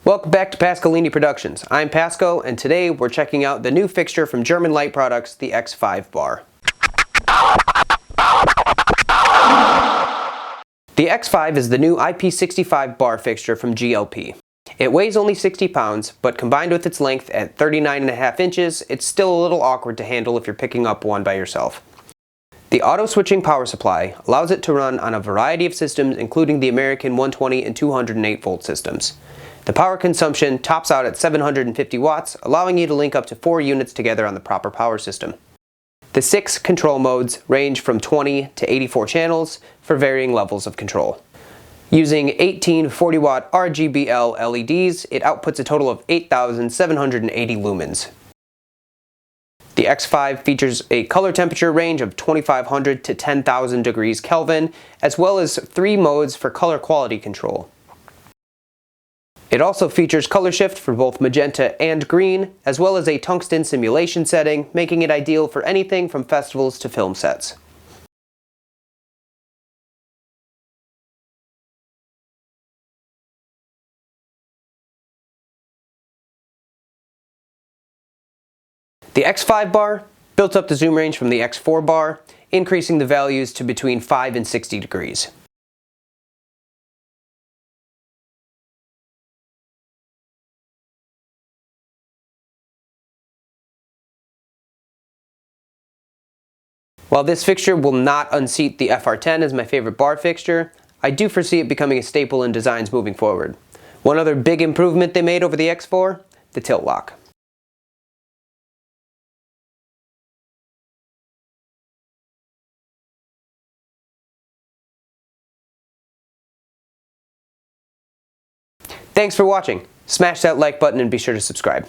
Welcome back to Pascalini Productions. I'm Pasco, and today we're checking out the new fixture from German Light Products, the X5 bar. The X5 is the new IP65 bar fixture from GLP. It weighs only 60 pounds, but combined with its length at 39.5 inches, it's still a little awkward to handle if you're picking up one by yourself. The auto-switching power supply allows it to run on a variety of systems, including the American 120 and 208 volt systems. The power consumption tops out at 750 watts, allowing you to link up to 4 units together on the proper power system. The 6 control modes range from 20 to 84 channels for varying levels of control. Using 18 40-watt RGB LEDs, it outputs a total of 8,780 lumens. The X5 features a color temperature range of 2,500 to 10,000 degrees Kelvin, as well as 3 modes for color quality control. It also features color shift for both magenta and green, as well as a tungsten simulation setting, making it ideal for anything from festivals to film sets. The X5 bar built up the zoom range from the X4 bar, increasing the values to between 5 and 60 degrees. While this fixture will not unseat the FR10 as my favorite bar fixture, I do foresee it becoming a staple in designs moving forward. One other big improvement they made over the X4, the tilt lock. Thanks for watching. Smash that like button and be sure to subscribe.